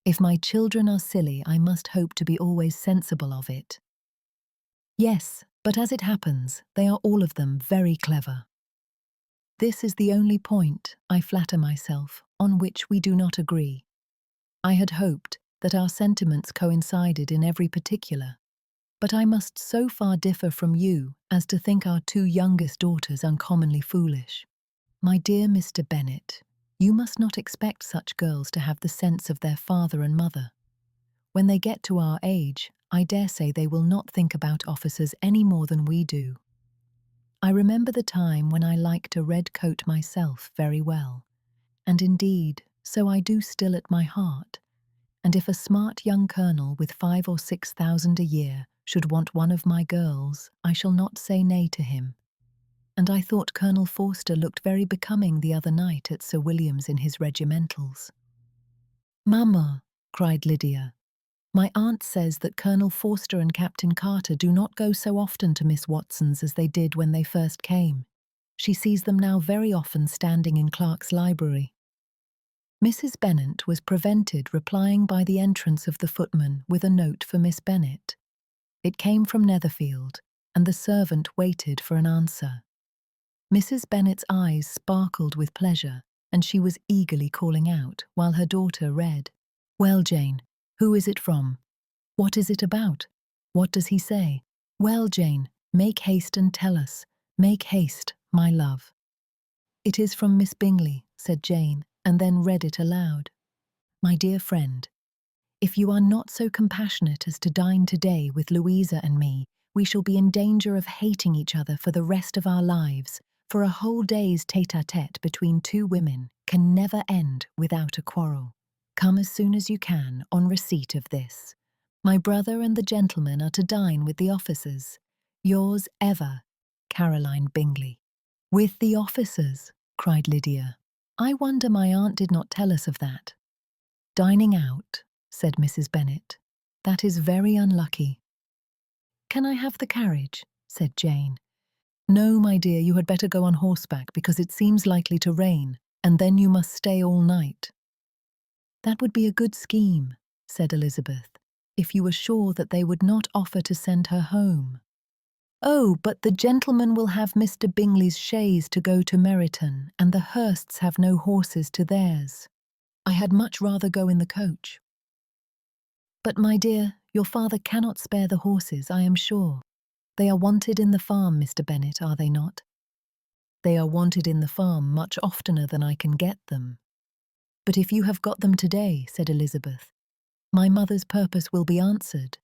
If my children are silly, I must hope to be always sensible of it. Yes, but as it happens, they are all of them very clever. This is the only point, I flatter myself, on which we do not agree. I had hoped that our sentiments coincided in every particular, but I must so far differ from you as to think our two youngest daughters uncommonly foolish. My dear Mr. Bennet, you must not expect such girls to have the sense of their father and mother. When they get to our age, I dare say they will not think about officers any more than we do. I remember the time when I liked a red coat myself very well, and indeed, so I do still at my heart, and if a smart young colonel with 5,000 or 6,000 a year should want one of my girls, I shall not say nay to him. And I thought Colonel Forster looked very becoming the other night at Sir William's in his regimentals." "Mamma," cried Lydia, "my aunt says that Colonel Forster and Captain Carter do not go so often to Miss Watson's as they did when they first came. She sees them now very often standing in Clark's library." Mrs. Bennet was prevented replying by the entrance of the footman with a note for Miss Bennet. It came from Netherfield, and the servant waited for an answer. Mrs. Bennet's eyes sparkled with pleasure, and she was eagerly calling out, while her daughter read, "Well, Jane, who is it from? What is it about? What does he say? Well, Jane, make haste and tell us. Make haste, my love." "It is from Miss Bingley," said Jane, and then read it aloud. "My dear friend, if you are not so compassionate as to dine today with Louisa and me, we shall be in danger of hating each other for the rest of our lives, for a whole day's tête-à-tête between two women can never end without a quarrel. Come as soon as you can on receipt of this. My brother and the gentlemen are to dine with the officers. Yours ever, Caroline Bingley." "With the officers?" cried Lydia. "I wonder my aunt did not tell us of that." "Dining out," said Mrs. Bennet. "That is very unlucky." "Can I have the carriage?" said Jane. "No, my dear, you had better go on horseback because it seems likely to rain, and then you must stay all night." "That would be a good scheme," said Elizabeth, "if you were sure that they would not offer to send her home." "Oh, but the gentlemen will have Mr. Bingley's chaise to go to Meryton, and the Hursts have no horses to theirs. I had much rather go in the coach." "But, my dear, your father cannot spare the horses, I am sure. They are wanted in the farm, Mr. Bennet, are they not?" "They are wanted in the farm much oftener than I can get them." "But if you have got them today," said Elizabeth, "my mother's purpose will be answered."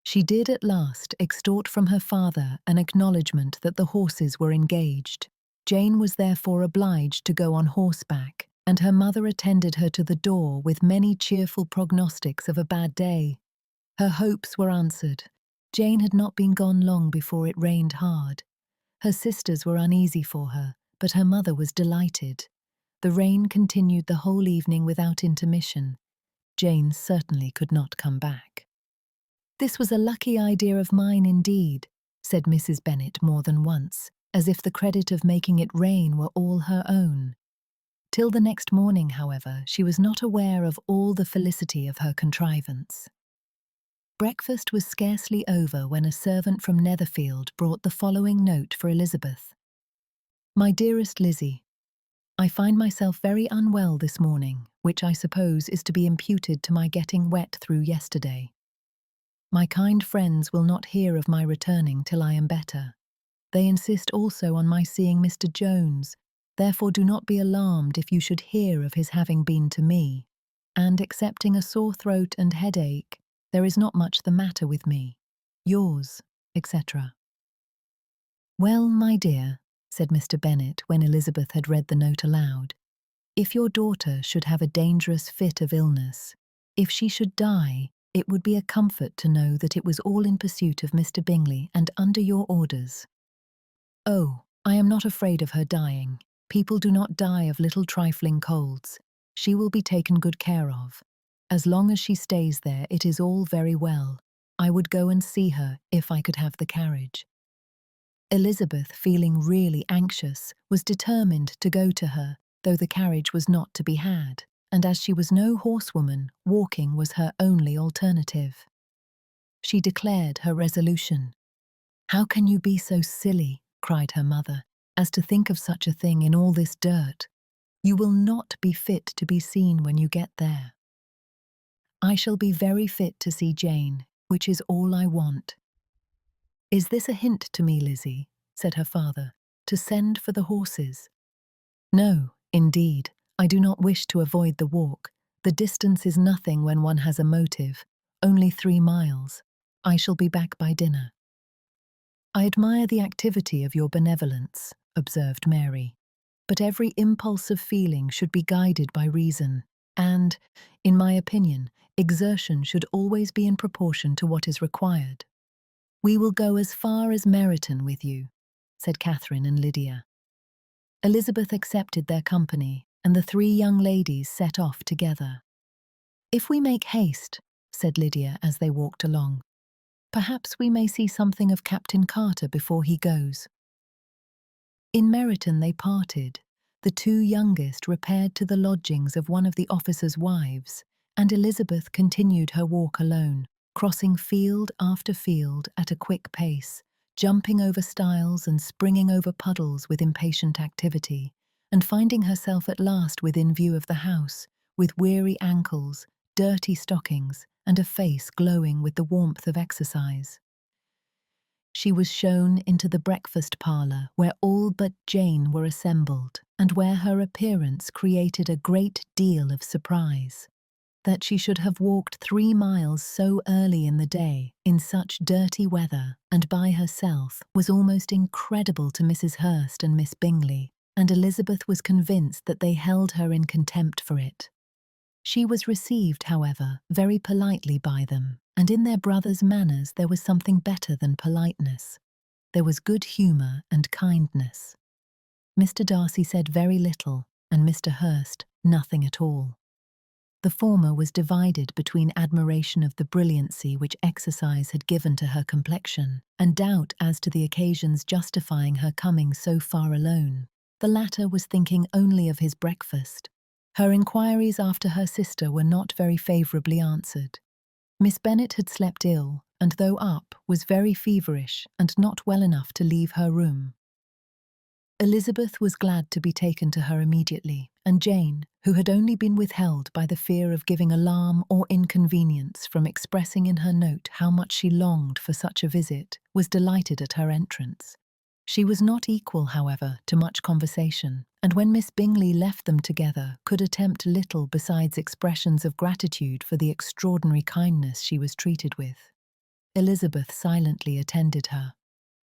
She did at last extort from her father an acknowledgment that the horses were engaged. Jane was therefore obliged to go on horseback, and her mother attended her to the door with many cheerful prognostics of a bad day. Her hopes were answered. Jane had not been gone long before it rained hard. Her sisters were uneasy for her, but her mother was delighted. The rain continued the whole evening without intermission. Jane certainly could not come back. "This was a lucky idea of mine indeed," said Mrs. Bennet more than once, as if the credit of making it rain were all her own. Till the next morning, however, she was not aware of all the felicity of her contrivance. Breakfast was scarcely over when a servant from Netherfield brought the following note for Elizabeth. "My dearest Lizzie, I find myself very unwell this morning, which I suppose is to be imputed to my getting wet through yesterday. My kind friends will not hear of my returning till I am better. They insist also on my seeing Mr. Jones, Therefore do not be alarmed if you should hear of his having been to me, and excepting a sore throat and headache, there is not much the matter with me. Yours, etc. Well, my dear, said Mr. Bennet when Elizabeth had read the note aloud, if your daughter should have a dangerous fit of illness, if she should die, it would be a comfort to know that it was all in pursuit of Mr. Bingley and under your orders. Oh, I am not afraid of her dying. People do not die of little trifling colds. She will be taken good care of. As long as she stays there, it is all very well. I would go and see her if I could have the carriage. Elizabeth, feeling really anxious, was determined to go to her, though the carriage was not to be had, and as she was no horsewoman, walking was her only alternative. She declared her resolution. "How can you be so silly," cried her mother, "as to think of such a thing in all this dirt? You will not be fit to be seen when you get there." "I shall be very fit to see Jane, which is all I want." "Is this a hint to me, Lizzie," said her father, "to send for the horses?" "No, indeed, I do not wish to avoid the walk. The distance is nothing when one has a motive, only 3 miles. I shall be back by dinner." "I admire the activity of your benevolence," observed Mary, "but every impulse of feeling should be guided by reason, and, in my opinion, exertion should always be in proportion to what is required." "We will go as far as Meryton with you," said Catherine and Lydia. Elizabeth accepted their company, and the 3 young ladies set off together. "If we make haste," said Lydia as they walked along, "perhaps we may see something of Captain Carter before he goes." In Meryton they parted. The 2 youngest repaired to the lodgings of one of the officers' wives, and Elizabeth continued her walk alone, crossing field after field at a quick pace, jumping over stiles and springing over puddles with impatient activity, and finding herself at last within view of the house, with weary ankles, dirty stockings, and a face glowing with the warmth of exercise. She was shown into the breakfast parlour where all but Jane were assembled, and where her appearance created a great deal of surprise. That she should have walked 3 miles so early in the day, in such dirty weather, and by herself, was almost incredible to Mrs. Hurst and Miss Bingley, and Elizabeth was convinced that they held her in contempt for it. She was received, however, very politely by them, and in their brother's manners there was something better than politeness. There was good humour and kindness. Mr. Darcy said very little, and Mr. Hurst nothing at all. The former was divided between admiration of the brilliancy which exercise had given to her complexion, and doubt as to the occasions justifying her coming so far alone. The latter was thinking only of his breakfast. Her inquiries after her sister were not very favourably answered. Miss Bennet had slept ill, and though up, was very feverish and not well enough to leave her room. Elizabeth was glad to be taken to her immediately, and Jane, who had only been withheld by the fear of giving alarm or inconvenience from expressing in her note how much she longed for such a visit, was delighted at her entrance. She was not equal, however, to much conversation, and when Miss Bingley left them together, could attempt little besides expressions of gratitude for the extraordinary kindness she was treated with. Elizabeth silently attended her.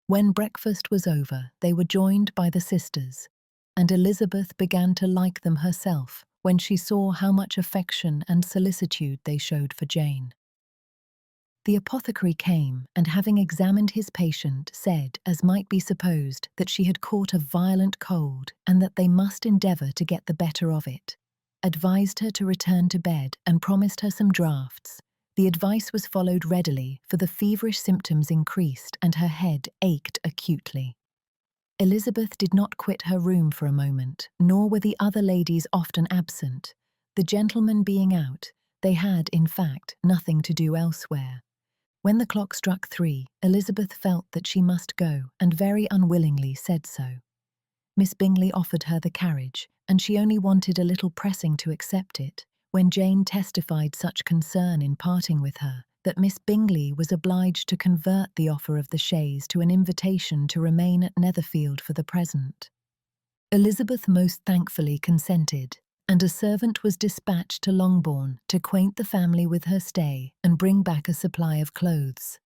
When breakfast was over, they were joined by the sisters, and Elizabeth began to like them herself when she saw how much affection and solicitude they showed for Jane. The apothecary came, and having examined his patient, said, as might be supposed, that she had caught a violent cold, and that they must endeavour to get the better of it, advised her to return to bed, and promised her some draughts. The advice was followed readily, for the feverish symptoms increased, and her head ached acutely. Elizabeth did not quit her room for a moment, nor were the other ladies often absent. The gentlemen being out, they had, in fact, nothing to do elsewhere. When the clock struck 3, Elizabeth felt that she must go, and very unwillingly said so. Miss Bingley offered her the carriage, and she only wanted a little pressing to accept it, when Jane testified such concern in parting with her, that Miss Bingley was obliged to convert the offer of the chaise to an invitation to remain at Netherfield for the present. Elizabeth most thankfully consented, and a servant was dispatched to Longbourn to acquaint the family with her stay and bring back a supply of clothes.